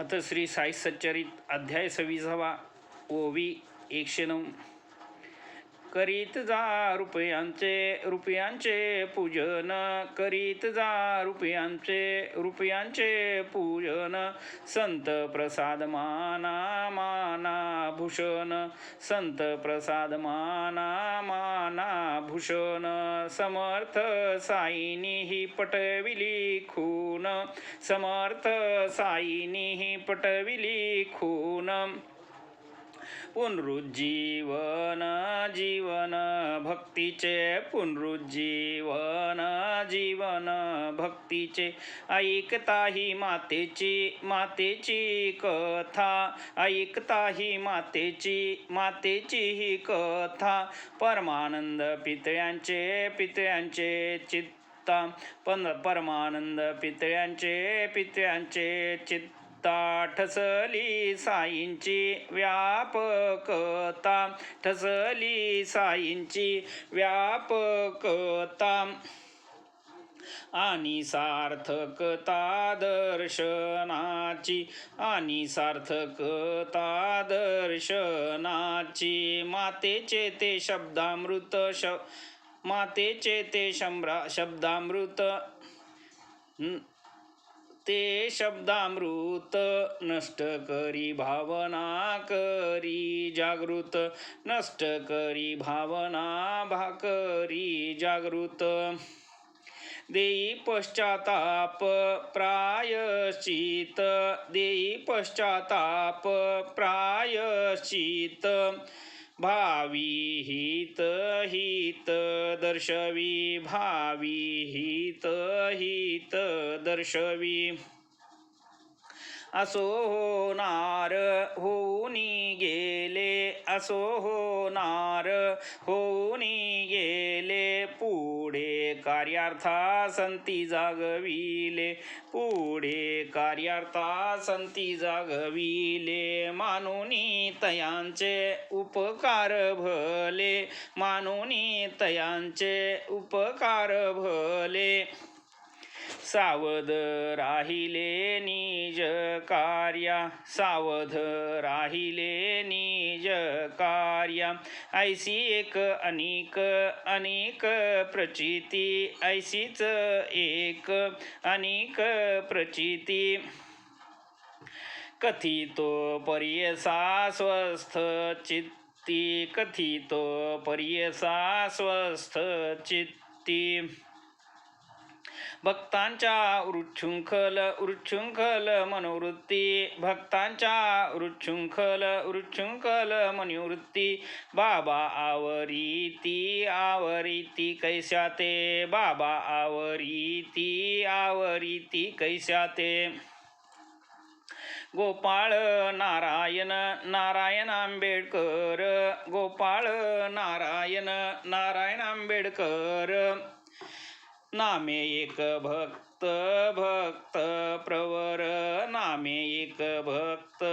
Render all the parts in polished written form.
अथ श्री साई सच्चरित अध्याय 26 ओवी 109. करीत जा रुपयांचे पूजन, करीत जा रुपयांचे पूजन. संत प्रसाद माना माना भूषण, संत प्रसाद माना माना भूषण. समर्थ साईनी ही पटविली खून, समर्थ साईनी ही पटविली खून. पुनरुज्जीवन जीवन भक्तीचे, पुनरुज्जीवन जीवन भक्तीचे. ऐकता ही मातेची कथा, ऐकता ही मातेची ही कथा. परमानंद पितळ्यांचे चित्ता, परमानंद पितळ्यांचे चित्ता. ठसली साईंची व्यापकता, ठसली साईंची व्यापकता. आणि सार्थकता दर्शनाची, आणि सार्थकता दर्शनाची. मातेचे ते शब्दामृत, मातेचे ते शब्दामृत, ते शब्दामृत. नष्ट करी भावना करी जागृत, नष्ट करी भावना करी जागृत. देई पश्चाताप प्रायश्चित, देई पश्चाताप प्रायश्चित. भावी हित दर्शवी, भावी हित दर्शवी. असो होणार होऊनी गेले, असो होणार होऊनी गेले. पुढे कार्यार्था संती जागविले, पुढे कार्यार्था संती जागविले. मानुनी तयांचे उपकार भले, मानुनी तयांचे उपकार भले. सावध राहिले निज कार्या, सावध राहिले निज कार्या. ऐसी एक अनेक प्रचिती, ऐसीच एक अनेक प्रचिती. कथितो पर्यसा स्वस्थ चित्ती, कथितो पर्यसा स्वस्थ चित्ती. भक्तांच्या उच्छृंखल मनोवृत्ती, भक्तांच्या उच्छृंखल मनोवृत्ती. बाबा आवरीती कैस्या ते, बाबा आवरीती कैस्या ते. गोपाळ नारायण आंबेडकर, गोपाळ नारायण आंबेडकर. नामे एक भक्त प्रवर, नामे एक भक्त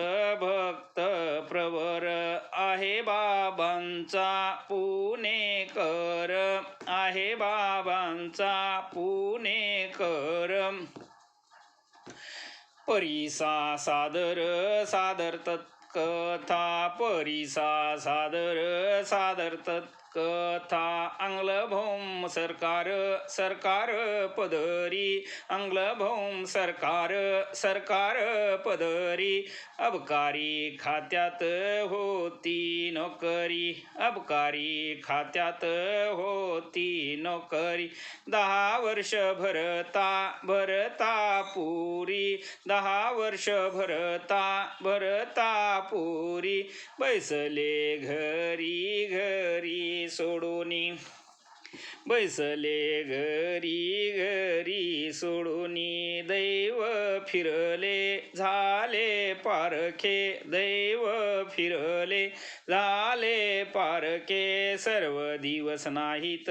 प्रवर. आहे बाबांचा पुणेकर, आहे बाबांचा पुणेकर. परिसा सादर तत्कथा, परिसा सादर तत्कथा. अंगलभौम सरकार पदरी, अंगलभौम सरकार पदरी. अबकारी खात्यात होती नोकरी, अबकारी खात्यात होती नोकरी. 10 वर्ष भरता पुरी, 10 वर्ष भरता पुरी. बैसले घरी सोडूनी, बैसले घरी सोडूनी. दैव फिरले झाले पारखे, दैव फिरले झाले पारखे. सर्व दिवस नाहीत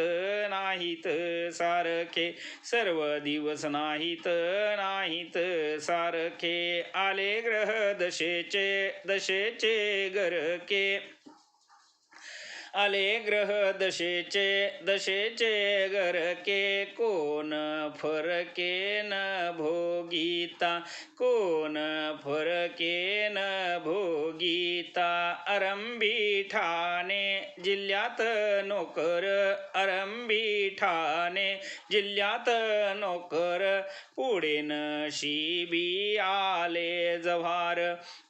सारखे, सर्व दिवस नाहीत सारखे. आले ग्रह दशेचे गरके, आले ग्रह दशेचे गरके कोण फरके न भोगीता कोण फरके न भोगीता आरंभी ठाणे जिल्ह्यात नोकर आरंभी ठाणे जिल्ह्यात नोकर पुढे नशिबी आले जव्हार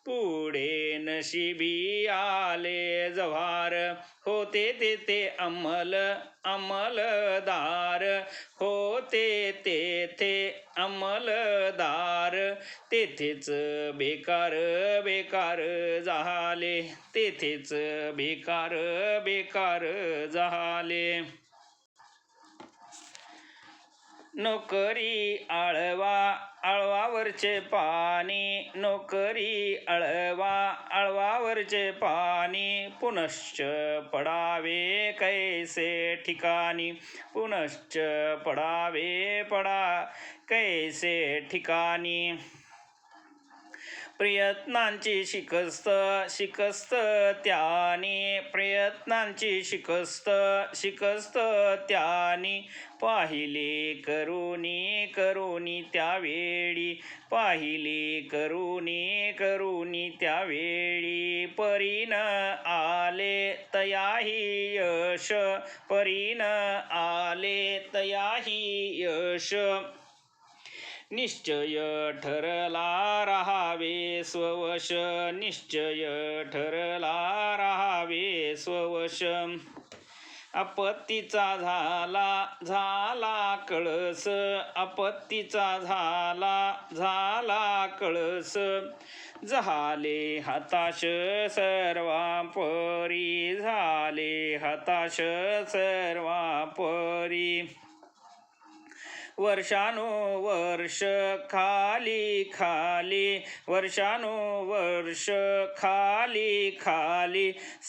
पुढे नशिबी आले जव्हार होते तेथे अंमलदार होते तेथे अंमलदार तेथेच बेकार झाले तेथेच बेकार झाले नोकरी आळवावरचे पाणी नोकरी आळवावरचे पाणी पुनश्च पडावे कैसे ठिकाणी पुनश्च पडावे कैसे ठिकाणी प्रयत्नांची शिकस्त त्यानी प्रयत्नांची शिकस्त त्यानी पाहिले करुनी त्यावेळी पाहिले करुनी त्यावेळी परीन आले तयाही यश परीन आले तयाही यश निश्चय ठरला राहावे स्ववश निश्चय ठरला राहावे स्ववश आपत्तीचा झाला कळस आपत्तीचा झाला कळस झाले हताश सर्वांपरी झाले हताश सर्वांपरी वर्षानुवर्ष खाली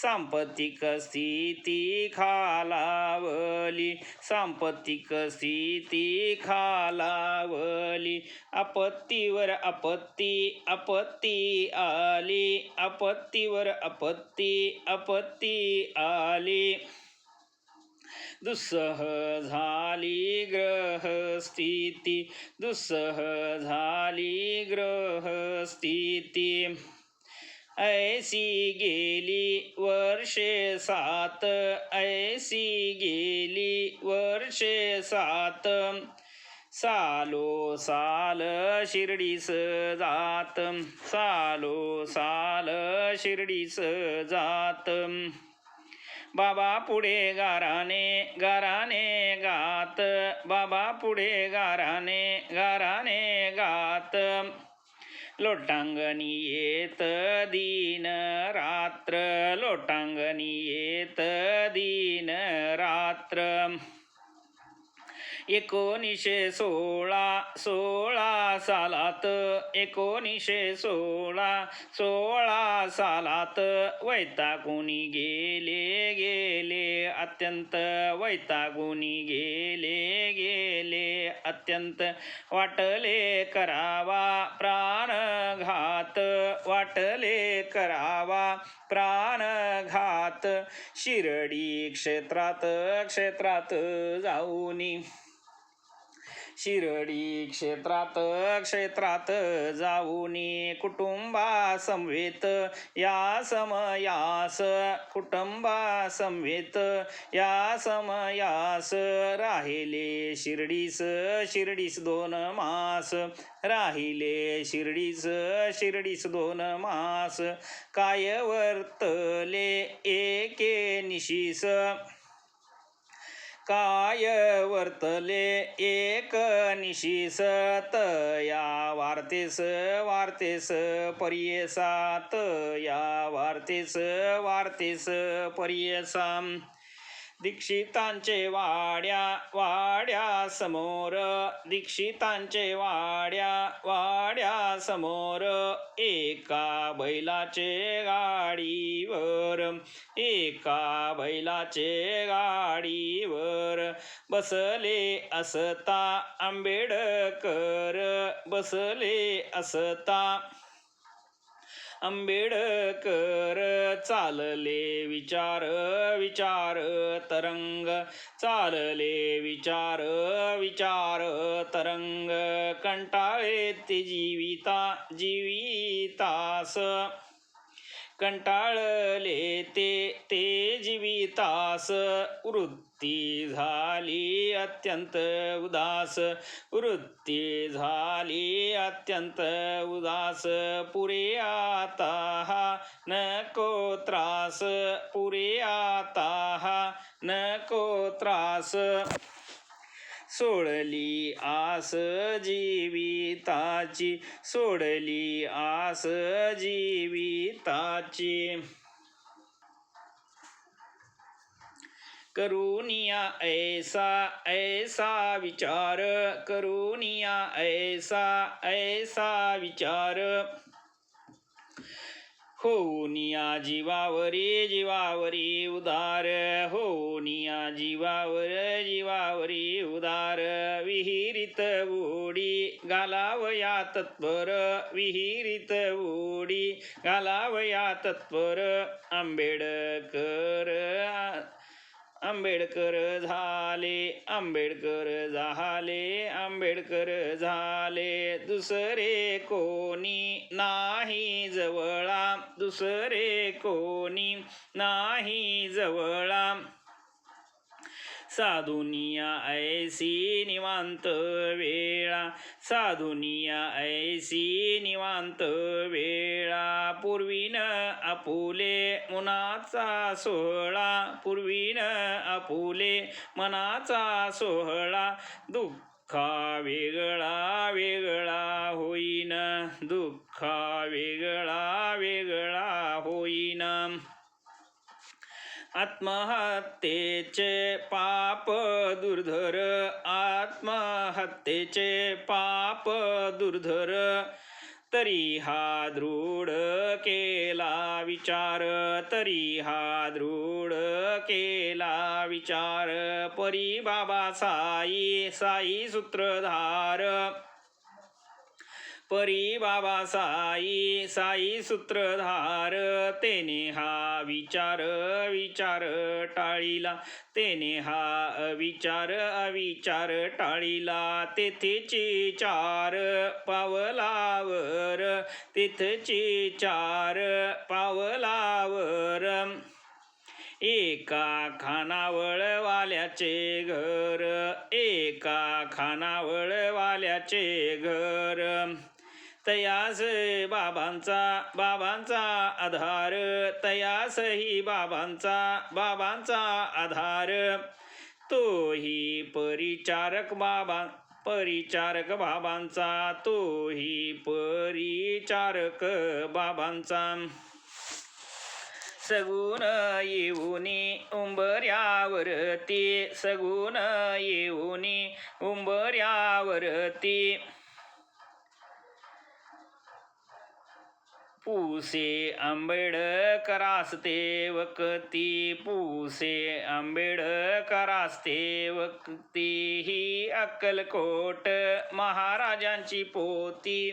सांपत्तिक स्थिती खालावली आपत्तीवर आपत्ती आली आपत्तीवर आपत्ती आली दुस्सह झाली ग्रहस्थिती ऐसी गेली वर्षे सात साल शिर्डीस जात बाबा पुढे गाराने गात बाबा पुढे गाराने गात लोटांगणी येत दिन रात्र 1916 सालात 1916 सालात वैतागुनी गेले अत्यंत वैतागुनी गेले अत्यंत वाटले करावा प्राणघात शिर्डी क्षेत्रात जाऊनी शिर्डी क्षेत्रात जाऊनी कुटुंबा समवेत या समयास राहिले शिर्डीस 2 मास राहिले शिर्डीस 2 मास काय वर्तले एके निशीस काय वर्तले एक निशीस तया वार्तेस परियेसात या वार्तेस परियेसा दीक्षितांचे वाड्या समोर एका बैलाचे गाडीवर बसले असता आंबेडकर आंबेडकर चालले विचार विचार तरंग, चालले विचार विचार तरंग, कंटाळे ते जीवितास, कंटाळले ते जीवितास, वृत्ती झाली अत्यंत उदास, वृत्ती झाली अत्यंत उदास, पुरे आता हा नको त्रास, पुरे आता हा नको त्रास, सोडली आस जीविताची, सोडली आस जीविताची, करुनिया ऐसा ऐसा विचार, करुनिया ऐसा ऐसा विचार, होनिया जीवावरी जीवावरी उदार, होनिया जीवावरी उदार, विहिरीत उडी घालावया तत्पर, विहिरीत उडी घालावया तत्पर, आंबेडकर आंबेडकर झाले, आंबेडकर झाले, आंबेडकर झाले, दुसरे कोणी नाही जवळा, दुसरे कोणी नाही जवळा, साधुनिया ऐसी निवांत वेळा, साधुनिया ऐसी निवांत वेळा, पूर्वीन आपुले मनाचा सोहळा, पूर्वीन आपुले मनाचा सोहळा, दुःखा वेगळा वेगळा होईन, दुःखा वेगळा वेगळा होईन, आत्महत्येचे पाप दुर्धर, आत्महत्येचे पाप दुर्धर, तरी हा दृढ केला विचार, तरी हा दृढ केला विचार, परी बाबा साई साई सूत्रधार, परी बाबा साई साई सूत्रधार, तेने हा विचार विचार टाळीला, तेने हा अविचार अविचार टाळीला, तेथेची चार पावलावर, तेथेची चार पावलावर, एका खानावळ वाल्याचे घर, एका खानावळ वाल्याचे घर, तयास बाबांचा आधार, तयासही बाबांचा आधार, तोही परिचारक बाबांचा, तोही परिचारक बाबांचा, सगुण येऊनी उंबऱ्यावरती, सगुण येऊनी उंबऱ्यावरती, पुसे आंबेडकरास ते वक्ती, पुसे आंबेडकरास ते वक्ती, ही अक्कलकोट महाराजांची पोथी,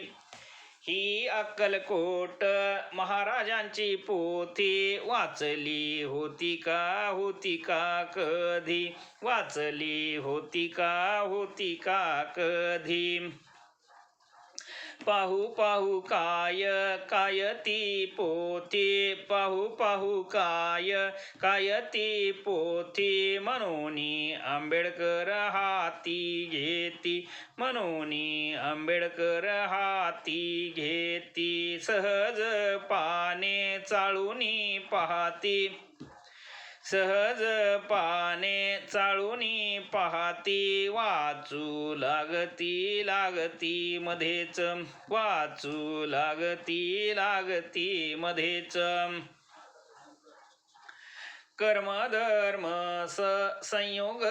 ही अक्कलकोट महाराजांची पोथी, वाचली होती का कधी, वाचली होती का कधी, पाहू पाहू काय ती पोथी, पाहू पाहू काय ती पोथी, मनोनी आंबेडकर हाती घेती, मनोनी आंबेडकर हाती घेती, सहज पाने चाळूनी पाहती, सहज पाने चाळूनी पाहती, वाचू लागती मध्येच, वाचू लागती मध्येच, कर्मधर्म संयोग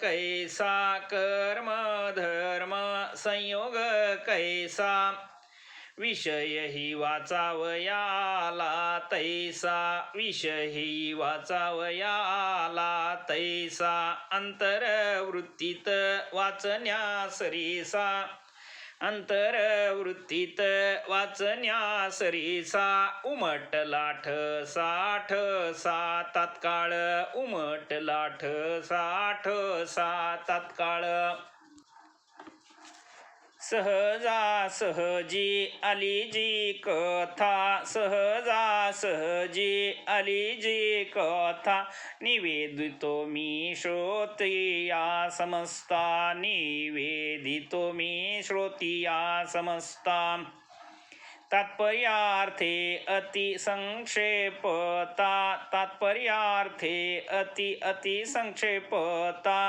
कैसा, कर्मधर्म संयोग कैसा, विषयही वाचावया आला तैसा, विषयही वाचावया आला तैसा, अंतरवृत्तीत वाचण्या सरीसा, अंतरवृत्तीत वाचन्या सरीसा उमटलाठ साठ सा तात्काळ उमटलाठ साठ सा तात्काळ सहजा सहजी आली जी कथा सहजा सहजी आली जी कथा निवेदितो मी श्रोतिया समस्ता निवेदितो मी श्रोतिया समस्ता तात्पर्यार्थे अतिसंक्षेपता तात्पर्यार्थे अतिसंक्षेपता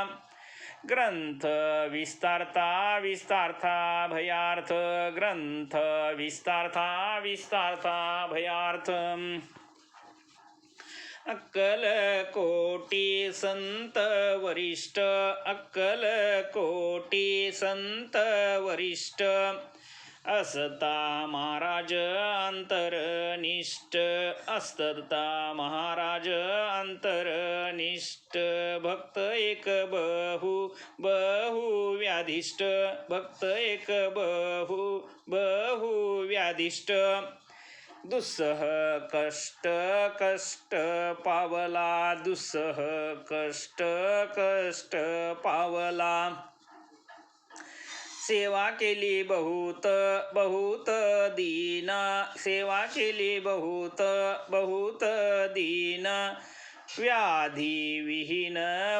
ग्रंथ विस्तारता विस्तारता भयार्थ ग्रंथ विस्तारता विस्तारता भयार्थ अक्कल कोटी संत वरिष्ठ अक्कल कोटी संत वरिष्ठ असता महाराज अंतरनिष्ठ असता महाराज अंतरनिष्ठ भक्त एक बहु बहु व्याधिष्ट भक्त एक बहु बहु व्याधिष्ट दुस्सह कष्ट कष्ट पावला दुस्सह कष्ट कष्ट पावला सेवा केली बहुत बहुत दीन सेवा केली बहुत बहुत दीन व्याधी विहीन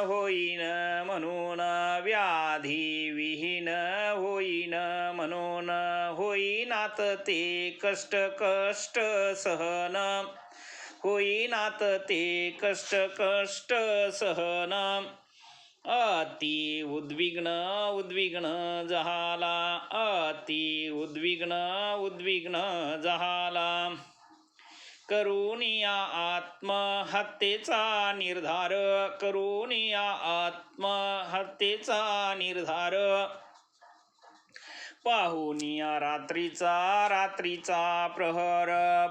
होईन म्हणून व्याधी विहीन होईन म्हणून होईनात ते कष्ट कष्ट सहन होईनात ते कष्ट कष्ट सहन अति उद्विग्न उद्विग्न जहाला अति उद्विग्न उद्विग्न जहाला करुनिया आत्महत्येचा निर्धार करुनिया आत्महत्येचा निर्धार पाहुनिया रात्रीचा रात्रीचा प्रहर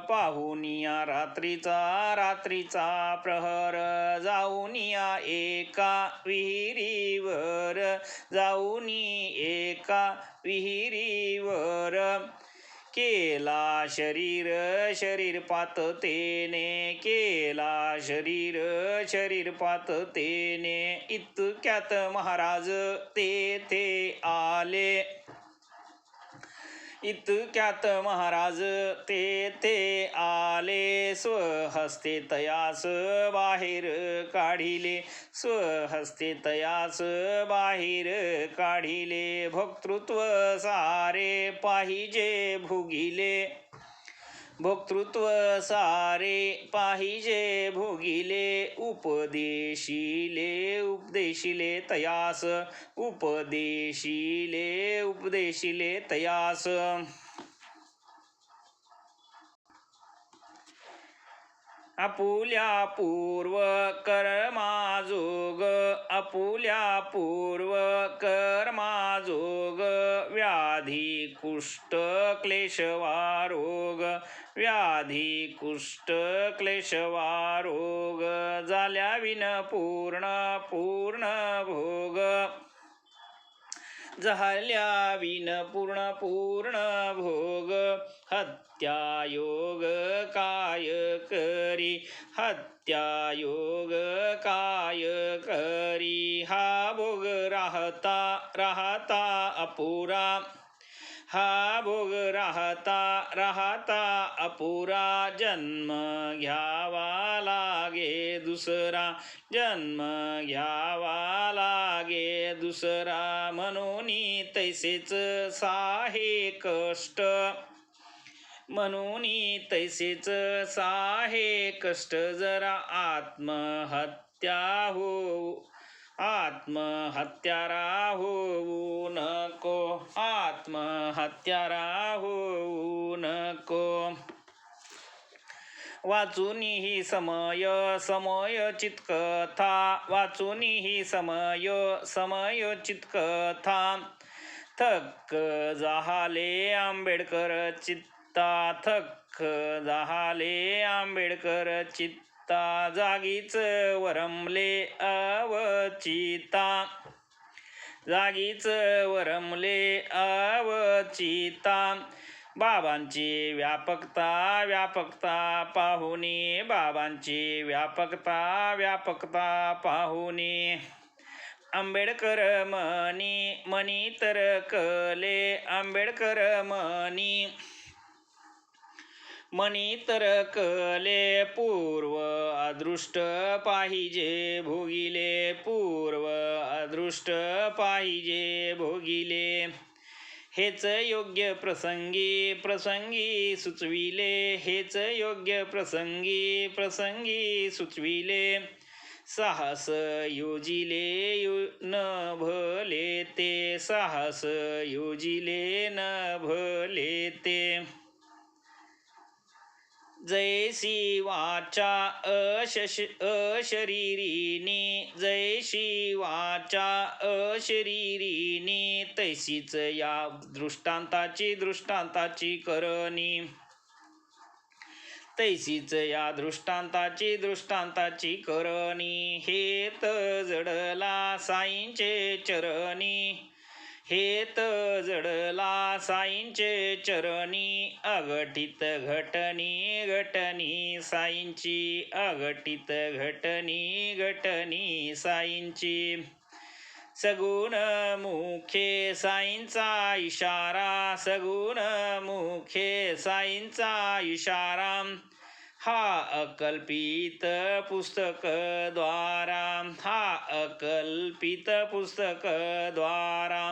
पाहुनिया रात्रीचा रात्रीचा प्रहर जाऊनिया एका विहिरीवर जाऊनी एका विहिरीवर केला शरीर शरीर पाततेने केला शरीर शरीर पाततेने इतक्यात महाराज तेथे आले इतक्यात महाराज तेथे आले स्वहस्ते तयास बाहेर काढिले स्वहस्ते तयास बाहेर काढिले भोक्तृत्व सारे पाहिजे भोगिले भोक्तृत्व सारे पाहिजे भोगिले उपदेशिले उपदेशिले तयास उपदेशिले उपदेशिले तयास आपुल्या पूर्व कर्माजोग आपुल्या पूर्व कर्माजोग व्याधी कुष्ठ क्लेशवारोग व्याधी कुष्ठ क्लेशवारोग झाल्या विन पूर्ण पूर्ण भोग झाल्या विन पूर्ण पूर्ण भोग हत्यायोग काय करी हत्यायोग काय करी हा भोग राहता राहता अपुरा हा भोग राहता राहता अपुरा जन्म घ्यावा लागे दुसरा जन्म घ्यावा लागे दुसरा म्हणून तैसेच साहे कष्ट म्हणून तैसेच साहे कष्ट जरा आत्महत्या हो आत्महत्यारा होऊ नको आत्महत्यारा होऊ नको वाचूनिही समय समय चित्कथा वाचूनिही समय समय चित्कथा थक्क झाले आंबेडकर चित्ता थक्क झाले आंबेडकर चित्ता जागीच वरमले अवचिता जागीच वरमले अवचिता बाबांची व्यापकता व्यापकता पाहुनी बाबांची व्यापकता पाहुनी आंबेडकर मनी तर कले आंबेडकर मनी तर कले पूर्व अदृष्ट पाहिजे भोगिले पूर्व अदृष्ट पाहिजे भोगिले हेच योग्य प्रसंगी सुचविले हेच योग्य प्रसंगी सुचविले साहस योजिले न भले ते साहस योजिले न भले ते जैसी वाचा अशरीरिणी जैसी वाचा अशरीरिणी तैसीच या दृष्टांताची करणी तैसीच या दृष्टांताची करणी हेत जडला साईंचे चरणी हेत जडला साईंचे चरणी अघटित घटनी साईंची अघटित घटनी साईंची सगुण मुखे साईंचा इशारा सगुण मुखे साईंचा इशारा हा अकल्पित पुस्तक द्वारा हा अकल्पित पुस्तक द्वारा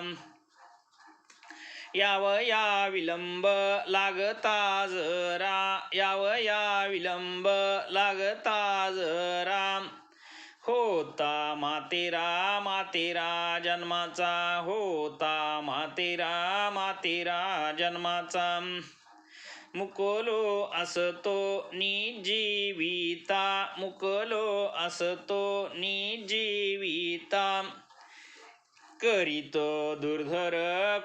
यावया विलंब लागता जरा यावया विलंब लागता जरा होता मातेरा जन्माचा होता मातेरा जन्माचा मुकलो असतो निजीविता मुकलो असतो निजीविता करीतो दुर्धर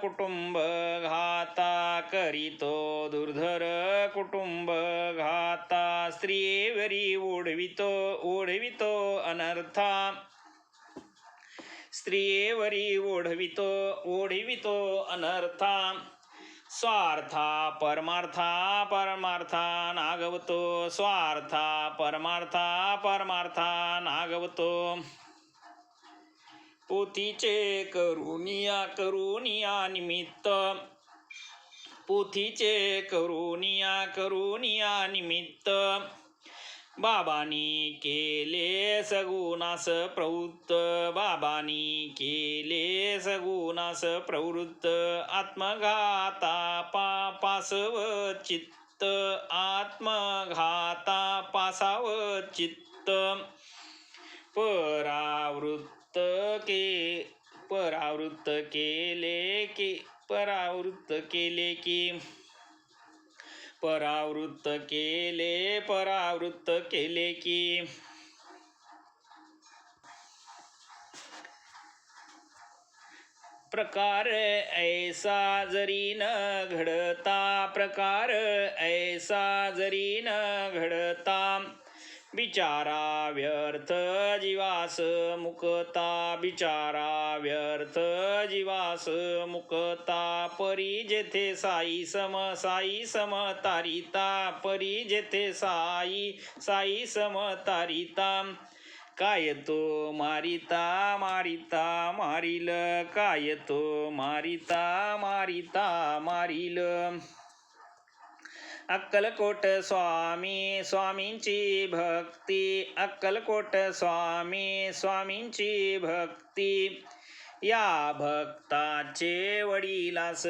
कुटुंब घाता करीतो दुर्धर कुटुंब घाता स्त्रियेवरी ओढवितो अनर्था स्त्रियेवरी ओढवितो अनर्था स्वार्था परमार्था नागवतो स्वार्था परमार्था नागवतो पोथीचे करुनिया निमित्त पोथीचे करुनिया निमित्त बाबांनी केले सगुणास प्रवृत्त बाबांनी केले सगुणास प्रवृत्त आत्मघाता पासाव चित्त आत्मघाता पासाव चित्त परावृत्त केले की प्रकार ऐसा जरी न घडता प्रकार ऐसा जरी न घडता बिचारा व्यर्थ जीवास मुक्ता बिचारा व्यर्थ जीवास मुक्ता परी जेथे साई सम तारिता परी जेथे साई सम तारिता काय तो मारिता मारिल काय तो मारिता मारिल अक्कलकोट स्वामींची भक्ती अक्कलकोट स्वामींची भक्ती या भक्ताचे वडिलास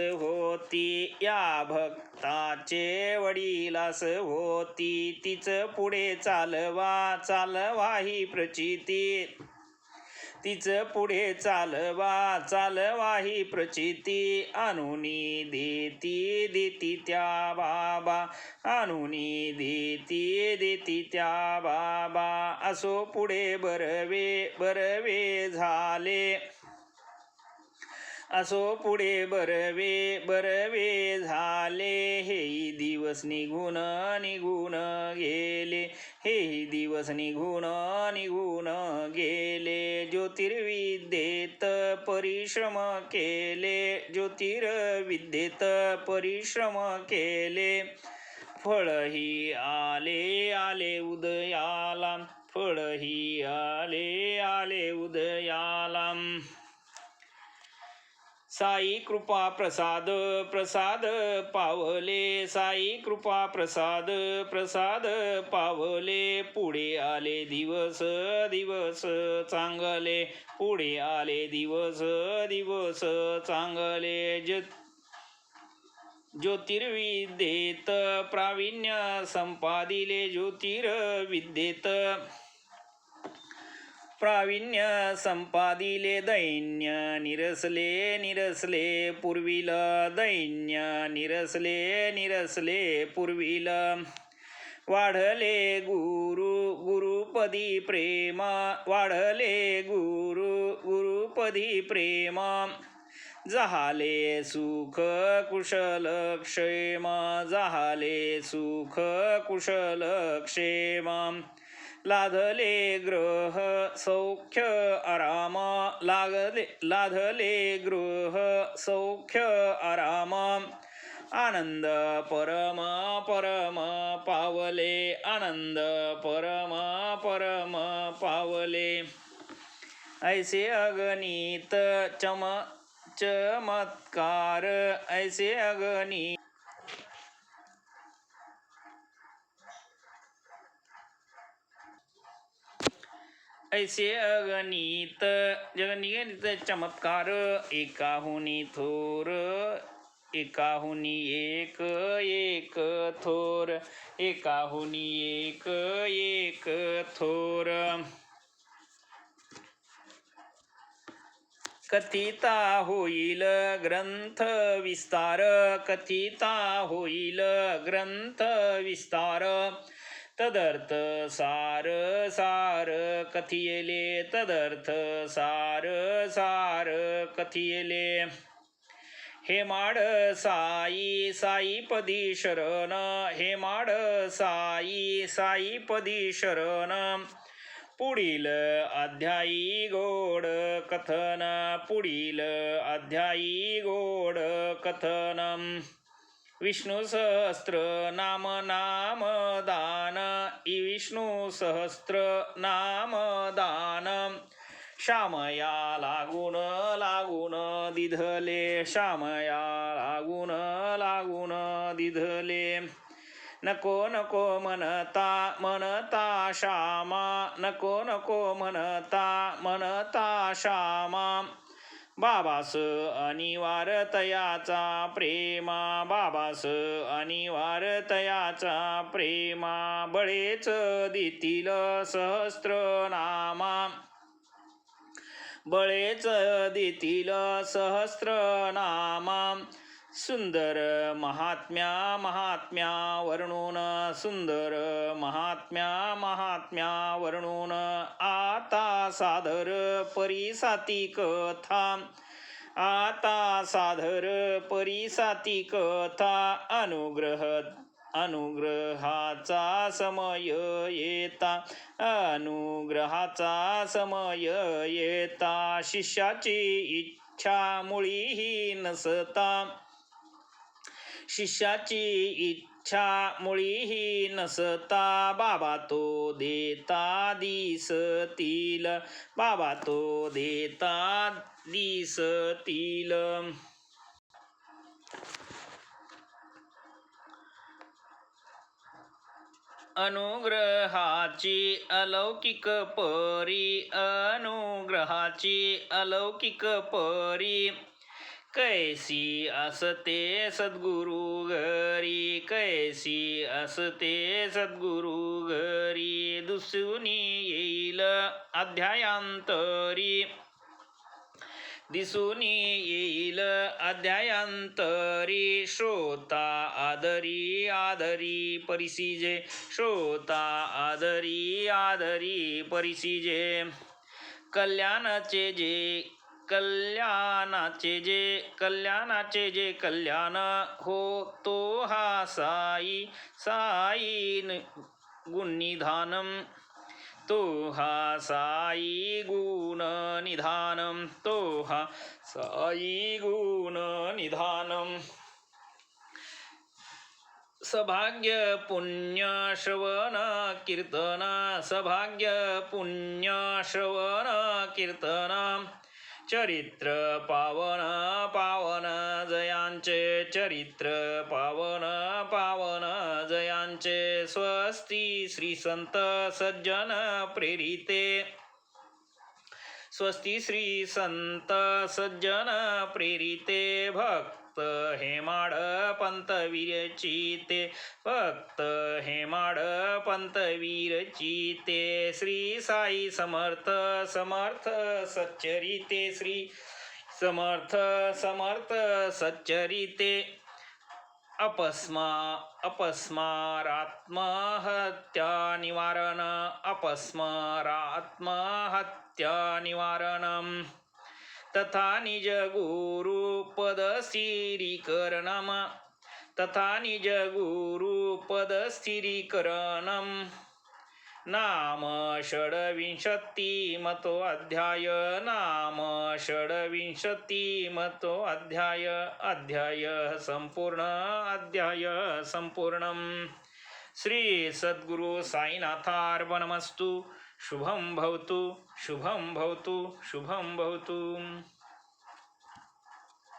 होती तीच पुढे चालवा ही प्रचिती तीच पुढे चालवा ही प्रचिती अनुनी देती त्या बाबा अनुनी देती त्या बाबा असो पुढे बरवे झाले असो पुढे बरवे झाले हे दिवस निघून गेले हेही दिवस निघून निघून गेले, ज्योतिर्विद्येत परिश्रम केले, ज्योतिर्विद्येत परिश्रम केले. फळही आले आले उदयाला, फळही आले आले उदयाला. साई कृपा प्रसाद प्रसाद पावले, साई कृपा प्रसाद प्रसाद पावले. पुढे आले दिवस दिवस चांगले, पुढे आले दिवस दिवस चांगले. ज्योतिर्विद्येत प्रावीण्य संपादिले, ज्योतिर्विद्येत प्रावीण्य संपादिले. दैन्य निरसले निरसले पूर्वील, दैन्य निरसले निरसले पूर्वील. वाढले गुरु गुरुपदी प्रेम, वाढले गुरु गुरुपदी प्रेम. जाहले सुख कुशल क्षेम, जाहले सुख कुशल क्षेम. लाधले ग्रह सौख्य आराम, लाधले ग्रह सौख्य आराम. आनंद परम परम पावले, आनंद परम परम पावले. ऐसे अगणित चमत्कार, ऐसे अगणित ऐसे अगणित जगनित चमत्कार. एकाहुनी थोर, एकाहुनी एक एक थोर, एकाहुनी एक एक थोर. कथिता होईल ग्रंथ विस्तार, कथिता होईल ग्रंथ विस्तार. तदर्थ सार सार कथियले, तदर्थ सार सार कथियले. हेमाड साई साईपदी शरण, हेमाड साई साईपदी शरण. पुढील अध्यायी गोड कथन, पुढील अध्यायी गोड कथन. विष्णू सहस्त्र नाम नाम दान, विष्णू सहस्त्र नाम दान. श्यामया लागून लागून दिधले, श्यामया लागून लागून दिधले. नको नको म्हणता म्हणता श्यामा, नको नको म्हणता म्हणता श्यामा. बाबास अनिवार तयाचा प्रेमा, बाबास अनिवार तयाचा प्रेमा. बळेच देतील सहस्त्र नामा, बळेच देतील सहस्त्र नामा. सुंदर महात्म्या महात्म्या वर्णून, सुंदर महात्म्या महात्म्या वर्णून. आता सादर परिसाती कथा, आता सादर परिसाती कथा. अनुग्रहाचा समय येता, अनुग्रहाचा समय येता. शिष्याची इच्छा मुळीही नसता, शिष्याची इच्छा मुळीही नसता. बाबा तो देता दिसतील, बाबा तो देता दिसतील. अनुग्रहाची अलौकिक परी, अनुग्रहाची अलौकिक परी. कैसी असते सद्गुरु घरी, कैसी असते सद्गुरु घरी. दिसूनी येईल अध्यायांतरी, दिसूनी येईल अध्यायांतरी. श्रोता आदरी आदरी परिसिजे, श्रोता आदरी आदरी परिसिजे. कल्याणाचे जे कल्याणाचे जे कल्याणाचे जे कल्याण हो, तो हा साई साई गुणनिधानम तो हा साई गुण निधानम तो हा साई गुण निधानम सभाग्य पुण्य श्रवण कीर्तन सभाग्य पुण्य श्रवण कीर्तन चरित्र पावन पावन जयांचे चरित्र पावन पावन जयांचे स्वस्ती श्री संत सज्जन प्रेरिते स्वस्ती श्री संत सज्जन प्रेरिते भक्त हेमाड पंत वीरचिते भक्त हेमाड पंत वीरचिते श्री साई समर्थ समर्थ सच्चरिते श्री समर्थ समर्थ सच्चरिते अपस्मारात्महत्या निवारण अपस्मारात्महत्या निवारणम तथा निज गुरुपदस्थिरीकरणम तथा निज गुरुपदस्थिरीकरणम नाम षड्विंशतिमतो अध्याय नाम षड्विंशतिमतो अध्याय अध्याय संपूर्णम श्री सद्गुरु साईनाथार्पणमस्तु शुभं भवतु शुभं भवतु शुभं भवतु।